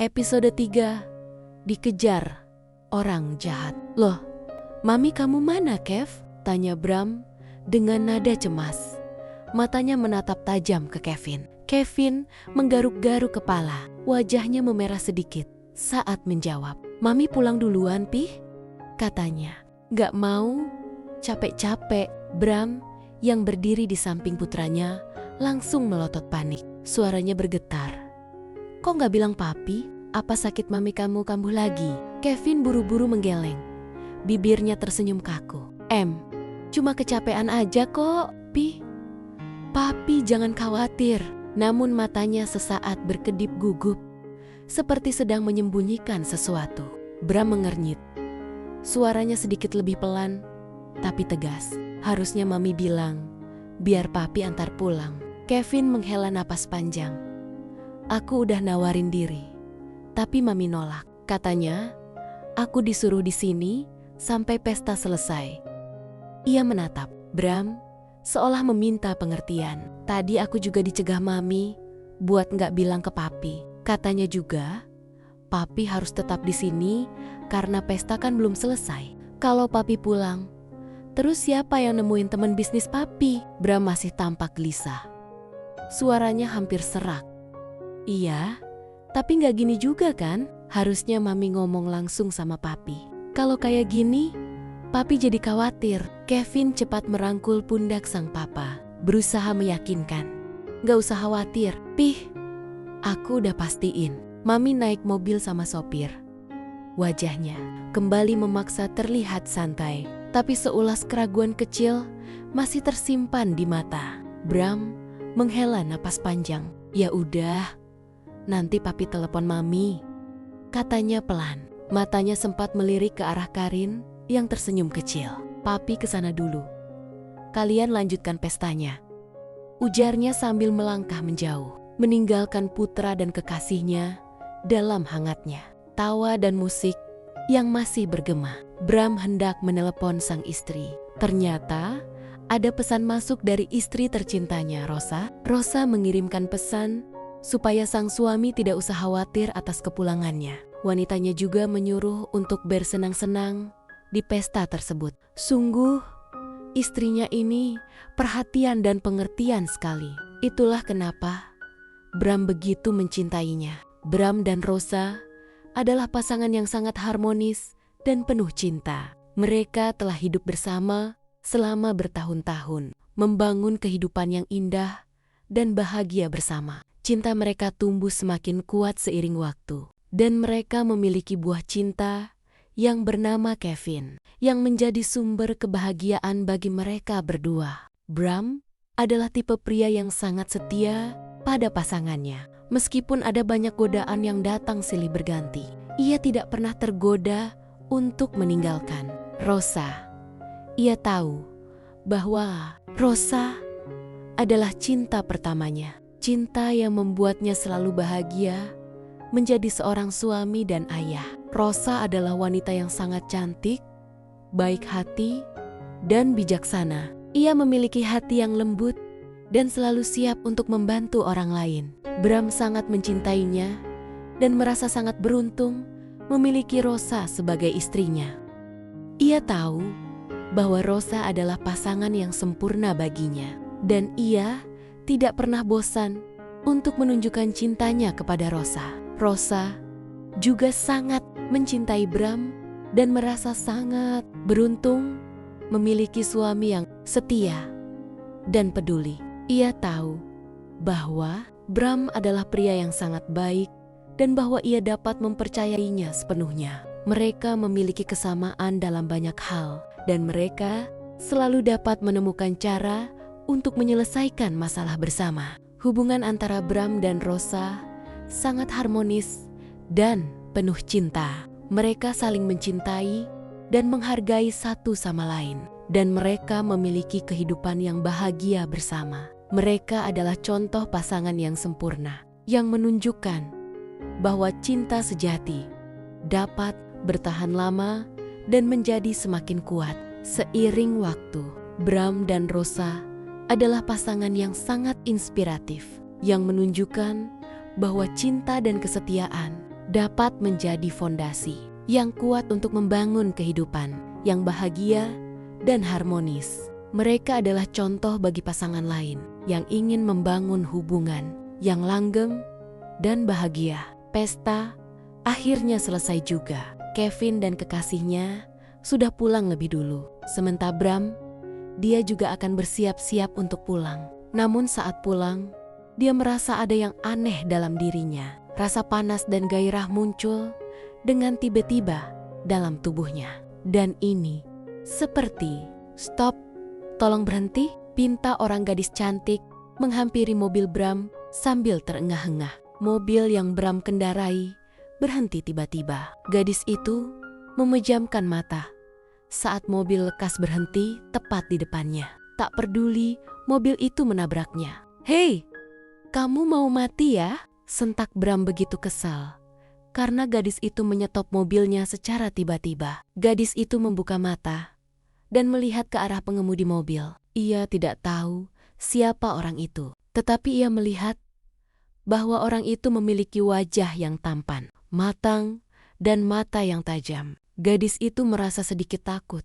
Episode 3. Dikejar orang jahat. Loh, Mami kamu mana, Kev? Tanya Bram dengan nada cemas. Matanya menatap tajam ke Kevin. Kevin menggaruk-garuk kepala. Wajahnya memerah sedikit saat menjawab. Mami pulang duluan, Pih, katanya. Gak mau, capek-capek. Bram yang berdiri di samping putranya langsung melotot panik. Suaranya bergetar. Kok gak bilang papi? Apa sakit mami kamu kambuh lagi? Kevin buru-buru menggeleng. Bibirnya tersenyum kaku. Cuma kecapean aja kok, Pi. Papi jangan khawatir. Namun matanya sesaat berkedip gugup, seperti sedang menyembunyikan sesuatu. Bram mengernyit. Suaranya sedikit lebih pelan, tapi tegas. Harusnya mami bilang, biar papi antar pulang. Kevin menghela napas panjang. Aku udah nawarin diri, tapi mami nolak. Katanya, aku disuruh di sini sampai pesta selesai. Ia menatap Bram seolah meminta pengertian. Tadi aku juga dicegah mami buat gak bilang ke papi. Katanya juga, papi harus tetap di sini karena pesta kan belum selesai. Kalau papi pulang, terus siapa yang nemuin teman bisnis papi? Bram masih tampak gelisah. Suaranya hampir serak. Iya, tapi gak gini juga kan? Harusnya mami ngomong langsung sama papi. Kalau kayak gini, papi jadi khawatir. Kevin cepat merangkul pundak sang papa, berusaha meyakinkan. Gak usah khawatir, Pih. Aku udah pastiin. Mami naik mobil sama sopir. Wajahnya kembali memaksa terlihat santai, tapi seulas keraguan kecil masih tersimpan di mata. Bram menghela napas panjang. Ya udah, nanti papi telepon mami, katanya pelan. Matanya sempat melirik ke arah Karin yang tersenyum kecil. Papi kesana dulu. Kalian lanjutkan pestanya, ujarnya sambil melangkah menjauh, meninggalkan putra dan kekasihnya dalam hangatnya tawa dan musik yang masih bergema. Bram hendak menelepon sang istri. Ternyata ada pesan masuk dari istri tercintanya, Rosa. Rosa mengirimkan pesan supaya sang suami tidak usah khawatir atas kepulangannya. Wanitanya juga menyuruh untuk bersenang-senang di pesta tersebut. Sungguh, istrinya ini perhatian dan pengertian sekali. Itulah kenapa Bram begitu mencintainya. Bram dan Rosa adalah pasangan yang sangat harmonis dan penuh cinta. Mereka telah hidup bersama selama bertahun-tahun, membangun kehidupan yang indah dan bahagia bersama. Cinta mereka tumbuh semakin kuat seiring waktu, dan mereka memiliki buah cinta yang bernama Kevin, yang menjadi sumber kebahagiaan bagi mereka berdua. Bram adalah tipe pria yang sangat setia pada pasangannya. Meskipun ada banyak godaan yang datang silih berganti, ia tidak pernah tergoda untuk meninggalkan Rosa. Ia tahu bahwa Rosa adalah cinta pertamanya, cinta yang membuatnya selalu bahagia menjadi seorang suami dan ayah. Rosa adalah wanita yang sangat cantik, baik hati, dan bijaksana. Ia memiliki hati yang lembut dan selalu siap untuk membantu orang lain. Bram sangat mencintainya dan merasa sangat beruntung memiliki Rosa sebagai istrinya. Ia tahu bahwa Rosa adalah pasangan yang sempurna baginya, dan ia tidak pernah bosan untuk menunjukkan cintanya kepada Rosa. Rosa juga sangat mencintai Bram dan merasa sangat beruntung memiliki suami yang setia dan peduli. Ia tahu bahwa Bram adalah pria yang sangat baik dan bahwa ia dapat mempercayainya sepenuhnya. Mereka memiliki kesamaan dalam banyak hal dan mereka selalu dapat menemukan cara untuk menyelesaikan masalah bersama. Hubungan antara Bram dan Rosa sangat harmonis dan penuh cinta. Mereka saling mencintai dan menghargai satu sama lain, dan mereka memiliki kehidupan yang bahagia bersama. Mereka adalah contoh pasangan yang sempurna, yang menunjukkan bahwa cinta sejati dapat bertahan lama dan menjadi semakin kuat seiring waktu. Bram dan Rosa adalah pasangan yang sangat inspiratif, yang menunjukkan bahwa cinta dan kesetiaan dapat menjadi fondasi yang kuat untuk membangun kehidupan yang bahagia dan harmonis. Mereka adalah contoh bagi pasangan lain yang ingin membangun hubungan yang langgeng dan bahagia. Pesta akhirnya selesai juga. Kevin dan kekasihnya sudah pulang lebih dulu. Sementara Bram, dia juga akan bersiap-siap untuk pulang. Namun saat pulang, dia merasa ada yang aneh dalam dirinya. Rasa panas dan gairah muncul dengan tiba-tiba dalam tubuhnya. Dan ini seperti, "Stop, tolong berhenti," pinta orang gadis cantik menghampiri mobil Bram sambil terengah-engah. Mobil yang Bram kendarai berhenti tiba-tiba. Gadis itu memejamkan mata saat mobil lekas berhenti tepat di depannya. Tak peduli mobil itu menabraknya. "Hei, kamu mau mati ya?" sentak Bram begitu kesal karena gadis itu menyetop mobilnya secara tiba-tiba. Gadis itu membuka mata dan melihat ke arah pengemudi mobil. Ia tidak tahu siapa orang itu, tetapi ia melihat bahwa orang itu memiliki wajah yang tampan, matang, dan mata yang tajam. Gadis itu merasa sedikit takut,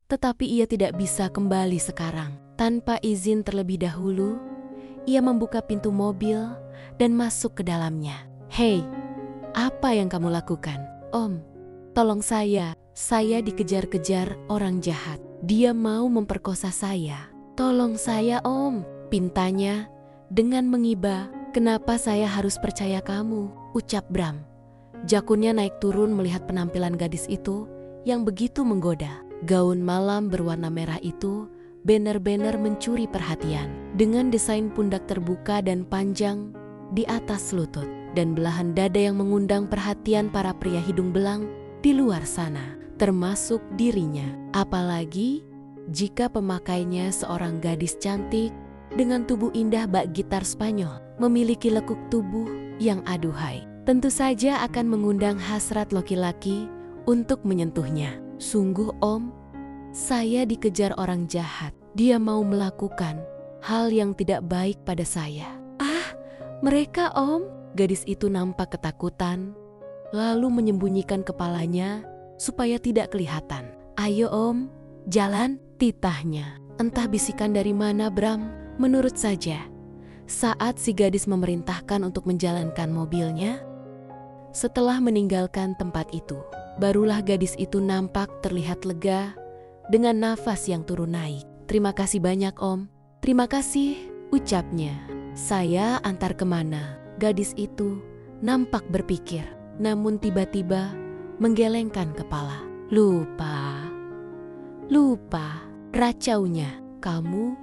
tetapi ia tidak bisa kembali sekarang. Tanpa izin terlebih dahulu, ia membuka pintu mobil dan masuk ke dalamnya. "Hei, apa yang kamu lakukan?" "Om, tolong saya dikejar-kejar orang jahat. Dia mau memperkosa saya. Tolong saya, Om," pintanya dengan mengiba. "Kenapa saya harus percaya kamu?" ucap Bram. Jakunnya naik turun melihat penampilan gadis itu yang begitu menggoda. Gaun malam berwarna merah itu benar-benar mencuri perhatian. Dengan desain pundak terbuka dan panjang di atas lutut, dan belahan dada yang mengundang perhatian para pria hidung belang di luar sana, termasuk dirinya. Apalagi jika pemakainya seorang gadis cantik dengan tubuh indah bak gitar Spanyol, memiliki lekuk tubuh yang aduhai. Tentu saja akan mengundang hasrat laki-laki untuk menyentuhnya. "Sungguh, Om, saya dikejar orang jahat. Dia mau melakukan hal yang tidak baik pada saya." "Ah, mereka, Om." Gadis itu nampak ketakutan, lalu menyembunyikan kepalanya supaya tidak kelihatan. "Ayo, Om, jalan," titahnya. Entah bisikan dari mana Bram, menurut saja. Saat si gadis memerintahkan untuk menjalankan mobilnya, setelah meninggalkan tempat itu, barulah gadis itu nampak terlihat lega dengan nafas yang turun naik. "Terima kasih banyak, Om." "Terima kasih," ucapnya. "Saya antar kemana?" Gadis itu nampak berpikir, namun tiba-tiba menggelengkan kepala. Lupa, racaunya. "Kamu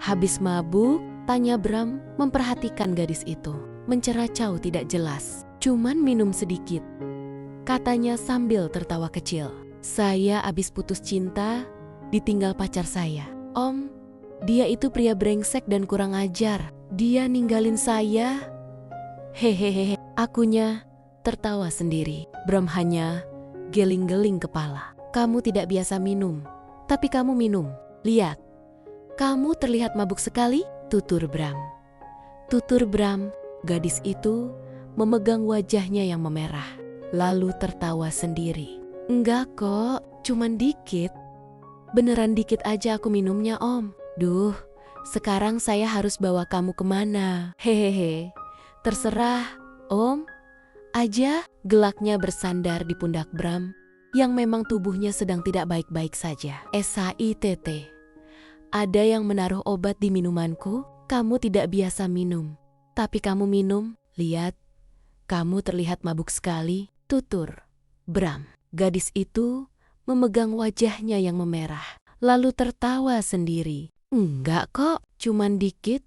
habis mabuk?" tanya Bram memperhatikan gadis itu. "Menceracau tidak jelas. Cuman minum sedikit," katanya sambil tertawa kecil. "Saya abis putus cinta, ditinggal pacar saya. Om, dia itu pria brengsek dan kurang ajar. Dia ninggalin saya." "Hehehe," akunya tertawa sendiri. Bram hanya geling-geling kepala. "Kamu tidak biasa minum, tapi kamu minum. Lihat, kamu terlihat mabuk sekali," tutur Bram. Gadis itu memegang wajahnya yang memerah, lalu tertawa sendiri. "Enggak kok, cuman dikit. Beneran dikit aja aku minumnya, Om. Duh, sekarang saya harus bawa kamu kemana?" "Hehehe, terserah, Om. Aja." Gelaknya bersandar di pundak Bram yang memang tubuhnya sedang tidak baik-baik saja. "SHITT, ada yang menaruh obat di minumanku. Kamu tidak biasa minum, tapi kamu minum. Lihat, kamu terlihat mabuk sekali," tutur Bram. Gadis itu memegang wajahnya yang memerah, lalu tertawa sendiri. "Enggak kok, cuman dikit.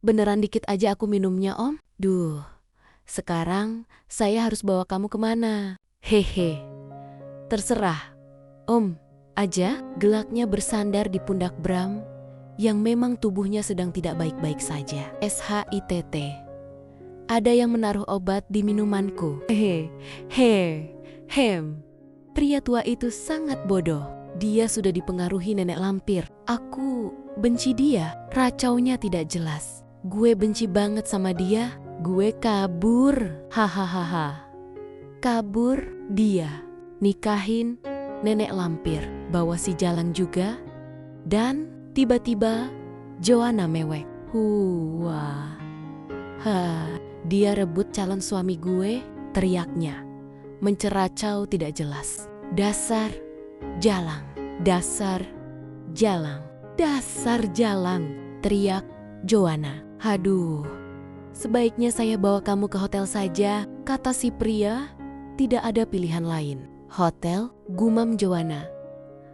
Beneran dikit aja aku minumnya, Om. Duh, sekarang saya harus bawa kamu kemana?" "Hehe, terserah, Om. Aja." Gelaknya bersandar di pundak Bram yang memang tubuhnya sedang tidak baik-baik saja. "SHITT, ada yang menaruh obat di minumanku." Pria tua itu sangat bodoh. Dia sudah dipengaruhi nenek lampir. "Aku benci dia." Racaunya tidak jelas. "Gue benci banget sama dia. Gue kabur." Hahaha. kabur, dia nikahin nenek lampir, bawa si Jalang juga, dan tiba-tiba Joanna mewek. Wah, dia rebut calon suami gue, teriaknya, menceracau tidak jelas. Dasar Jalang, dasar Jalang, dasar Jalang, teriak Joanna. Haduh, sebaiknya saya bawa kamu ke hotel saja, kata si pria. Tidak ada pilihan lain. Hotel, gumam Joanna.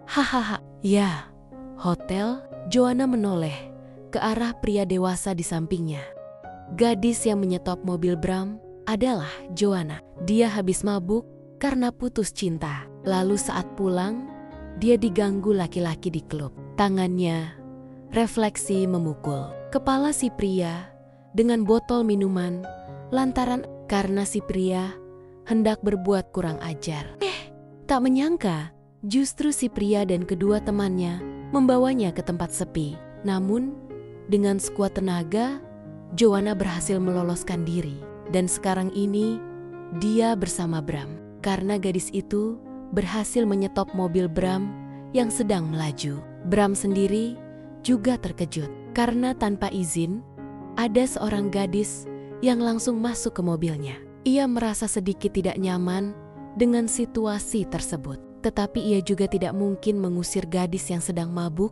Hahaha, ya, hotel. Joanna menoleh ke arah pria dewasa di sampingnya. Gadis yang menyetop mobil Bram adalah Joanna. Dia habis mabuk karena putus cinta. Lalu saat pulang, dia diganggu laki-laki di klub. Tangannya refleksi memukul kepala si pria dengan botol minuman lantaran karena si pria hendak berbuat kurang ajar. Tak menyangka justru si pria dan kedua temannya membawanya ke tempat sepi. Namun dengan sekuat tenaga, Joanna berhasil meloloskan diri. Dan sekarang ini dia bersama Bram karena gadis itu berhasil menyetop mobil Bram yang sedang melaju. Bram sendiri juga terkejut karena tanpa izin ada seorang gadis yang langsung masuk ke mobilnya. Ia merasa sedikit tidak nyaman dengan situasi tersebut, tetapi ia juga tidak mungkin mengusir gadis yang sedang mabuk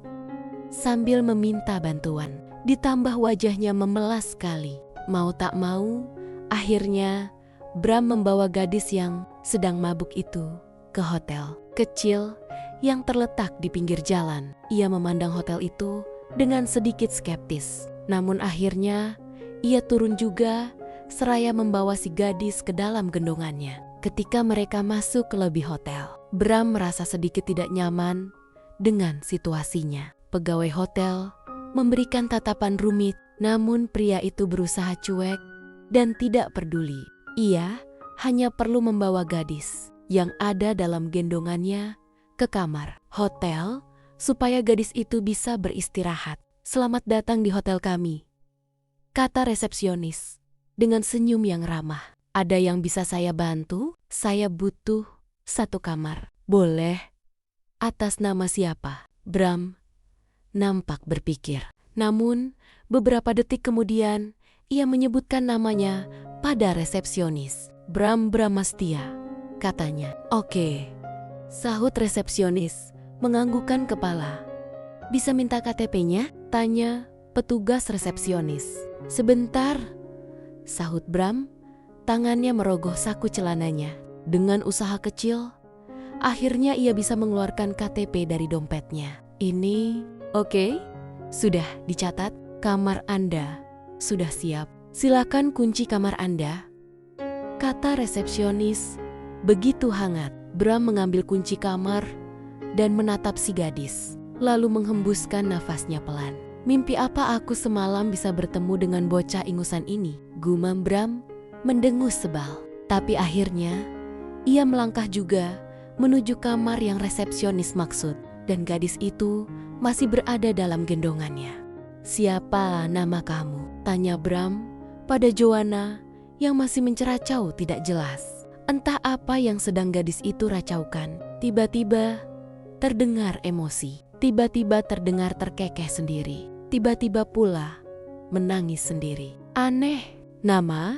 sambil meminta bantuan. Ditambah wajahnya memelas sekali. Mau tak mau, akhirnya Bram membawa gadis yang sedang mabuk itu ke hotel kecil yang terletak di pinggir jalan. Ia memandang hotel itu dengan sedikit skeptis. Namun akhirnya ia turun juga seraya membawa si gadis ke dalam gendongannya. Ketika mereka masuk ke lobi hotel, Bram merasa sedikit tidak nyaman dengan situasinya. Pegawai hotel memberikan tatapan rumit, namun pria itu berusaha cuek dan tidak peduli. Ia hanya perlu membawa gadis yang ada dalam gendongannya ke kamar hotel supaya gadis itu bisa beristirahat. Selamat datang di hotel kami, kata resepsionis dengan senyum yang ramah. Ada yang bisa saya bantu? Saya butuh satu kamar. Boleh? Atas nama siapa? Bram nampak berpikir. Namun beberapa detik kemudian ia menyebutkan namanya pada resepsionis. Bram Bramastia, katanya. Oke, sahut resepsionis menganggukkan kepala. Bisa minta KTP-nya? Tanya petugas resepsionis. Sebentar, sahut Bram, tangannya merogoh saku celananya. Dengan usaha kecil, akhirnya ia bisa mengeluarkan KTP dari dompetnya. Ini, oke, sudah dicatat. Kamar Anda sudah siap. Silakan kunci kamar Anda, kata resepsionis begitu hangat. Bram mengambil kunci kamar dan menatap si gadis, lalu menghembuskan nafasnya pelan. Mimpi apa aku semalam bisa bertemu dengan bocah ingusan ini? Gumam Bram mendengus sebal. Tapi akhirnya ia melangkah juga menuju kamar yang resepsionis maksud, dan gadis itu masih berada dalam gendongannya. Siapa nama kamu? Tanya Bram pada Joanna yang masih menceracau tidak jelas. Entah apa yang sedang gadis itu racaukan. Tiba-tiba terdengar emosi. Tiba-tiba terdengar terkekeh sendiri. Tiba-tiba pula menangis sendiri. Aneh. Nama?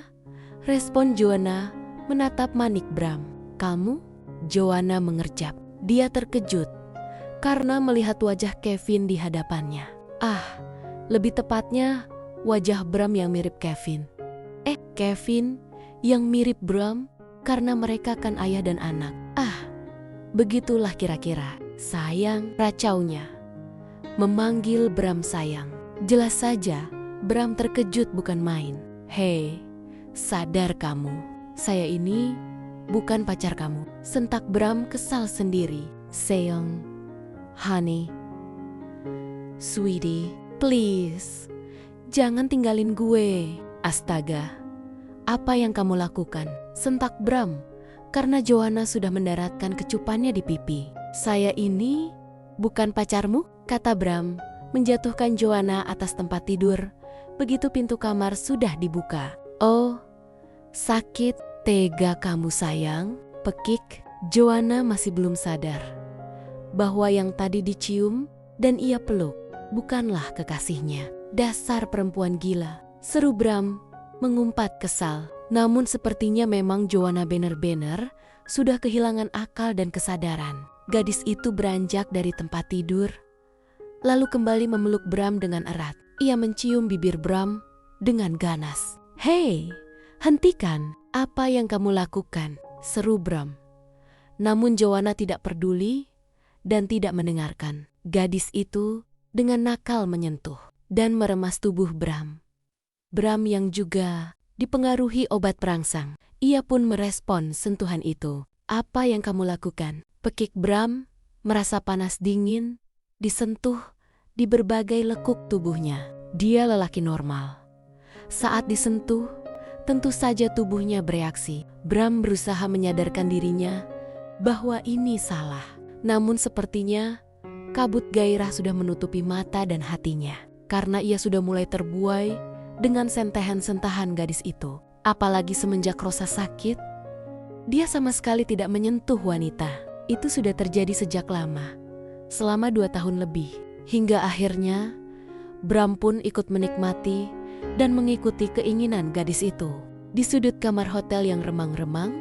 Respon Joanna menatap manik Bram. Kamu? Joanna mengerjap. Dia terkejut karena melihat wajah Kevin di hadapannya. Lebih tepatnya wajah Bram yang mirip Kevin. Kevin yang mirip Bram karena mereka kan ayah dan anak. Begitulah kira-kira. Sayang, racaunya memanggil Bram sayang. Jelas saja Bram terkejut bukan main. Hei, sadar kamu, saya ini bukan pacar kamu. Sentak Bram kesal sendiri. Sayang, honey, sweetie, please, jangan tinggalin gue. Astaga, apa yang kamu lakukan? Sentak Bram karena Joanna sudah mendaratkan kecupannya di pipi. Saya ini bukan pacarmu, kata Bram menjatuhkan Joanna atas tempat tidur begitu pintu kamar sudah dibuka. Oh, sakit, Tega kamu sayang, pekik. Joanna masih belum sadar bahwa yang tadi dicium dan ia peluk bukanlah kekasihnya. Dasar perempuan gila, seru Bram mengumpat kesal. Namun sepertinya memang Joanna benar-benar sudah kehilangan akal dan kesadaran. Gadis itu beranjak dari tempat tidur, lalu kembali memeluk Bram dengan erat. Ia mencium bibir Bram dengan ganas. "Hei, hentikan apa yang kamu lakukan," seru Bram. Namun Joanna tidak peduli dan tidak mendengarkan. Gadis itu dengan nakal menyentuh dan meremas tubuh Bram. Bram yang juga dipengaruhi obat perangsang. Ia pun merespon sentuhan itu. "Apa yang kamu lakukan?" Pekik Bram merasa panas dingin disentuh di berbagai lekuk tubuhnya. Dia lelaki normal. Saat disentuh, tentu saja tubuhnya bereaksi. Bram berusaha menyadarkan dirinya bahwa ini salah. Namun sepertinya kabut gairah sudah menutupi mata dan hatinya. Karena ia sudah mulai terbuai dengan sentahan-sentahan gadis itu. Apalagi semenjak Rosa sakit, dia sama sekali tidak menyentuh wanita. Itu sudah terjadi sejak lama, selama 2 tahun lebih. Hingga akhirnya, Bram pun ikut menikmati dan mengikuti keinginan gadis itu. Di sudut kamar hotel yang remang-remang,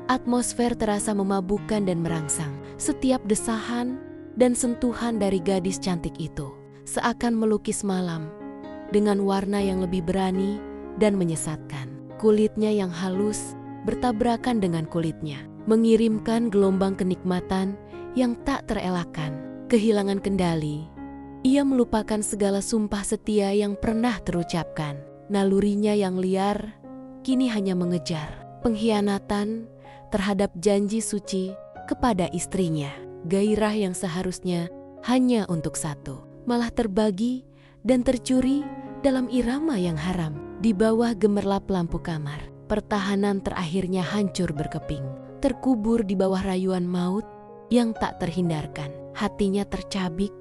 atmosfer terasa memabukkan dan merangsang. Setiap desahan dan sentuhan dari gadis cantik itu seakan melukis malam dengan warna yang lebih berani dan menyesatkan. Kulitnya yang halus bertabrakan dengan kulitnya, mengirimkan gelombang kenikmatan yang tak terelakkan. Kehilangan kendali, ia melupakan segala sumpah setia yang pernah terucapkan. Nalurinya yang liar kini hanya mengejar pengkhianatan terhadap janji suci kepada istrinya. Gairah yang seharusnya hanya untuk satu, malah terbagi dan tercuri dalam irama yang haram. Di bawah gemerlap lampu kamar, pertahanan terakhirnya hancur berkeping, terkubur di bawah rayuan maut yang tak terhindarkan. Hatinya tercabik,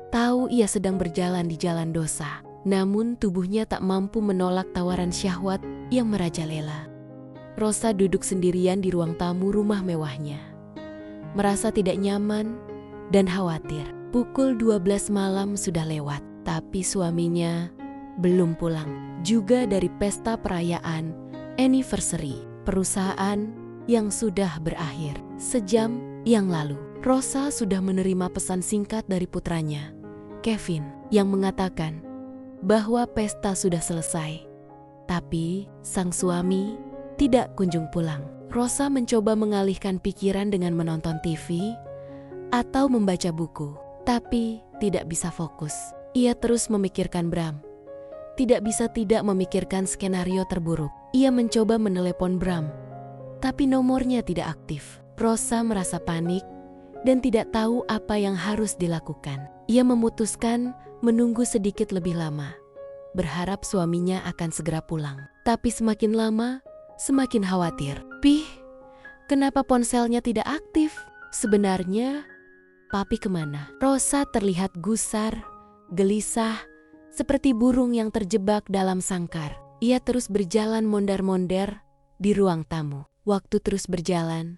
tahu ia sedang berjalan di jalan dosa. Namun tubuhnya tak mampu menolak tawaran syahwat yang merajalela. Rosa duduk sendirian di ruang tamu rumah mewahnya, merasa tidak nyaman dan khawatir. Pukul 12 malam sudah lewat, tapi suaminya belum pulang. Juga dari pesta perayaan anniversary perusahaan yang sudah berakhir sejam yang lalu. Rosa sudah menerima pesan singkat dari putranya, Kevin, yang mengatakan bahwa pesta sudah selesai. Tapi sang suami tidak kunjung pulang. Rosa mencoba mengalihkan pikiran dengan menonton TV atau membaca buku, tapi tidak bisa fokus. Ia terus memikirkan Bram. Tidak bisa tidak memikirkan skenario terburuk. Ia mencoba menelepon Bram, tapi nomornya tidak aktif. Rosa merasa panik dan tidak tahu apa yang harus dilakukan. Ia memutuskan menunggu sedikit lebih lama, berharap suaminya akan segera pulang. Tapi semakin lama, semakin khawatir. "Pih, kenapa ponselnya tidak aktif? Sebenarnya, Papi kemana?" Rosa terlihat gusar, gelisah, seperti burung yang terjebak dalam sangkar. Ia terus berjalan mondar-mondir di ruang tamu. Waktu terus berjalan,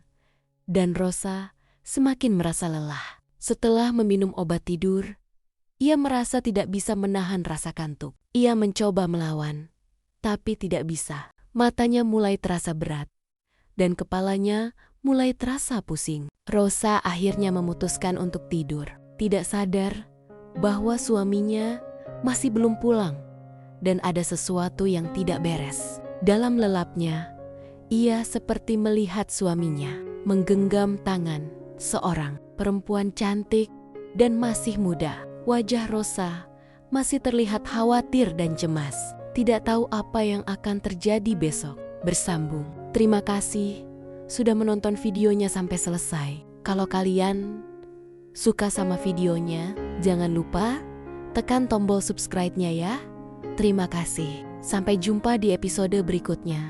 dan Rosa semakin merasa lelah. Setelah meminum obat tidur, ia merasa tidak bisa menahan rasa kantuk. Ia mencoba melawan, tapi tidak bisa. Matanya mulai terasa berat, dan kepalanya mulai terasa pusing. Rosa akhirnya memutuskan untuk tidur, tidak sadar bahwa suaminya masih belum pulang dan ada sesuatu yang tidak beres. Dalam lelapnya, ia seperti melihat suaminya menggenggam tangan seorang perempuan cantik dan masih muda. Wajah Rosa masih terlihat khawatir dan cemas. Tidak tahu apa yang akan terjadi besok. Bersambung. Terima kasih sudah menonton videonya sampai selesai. Kalau kalian suka sama videonya, jangan lupa tekan tombol subscribe-nya ya. Terima kasih. Sampai jumpa di episode berikutnya.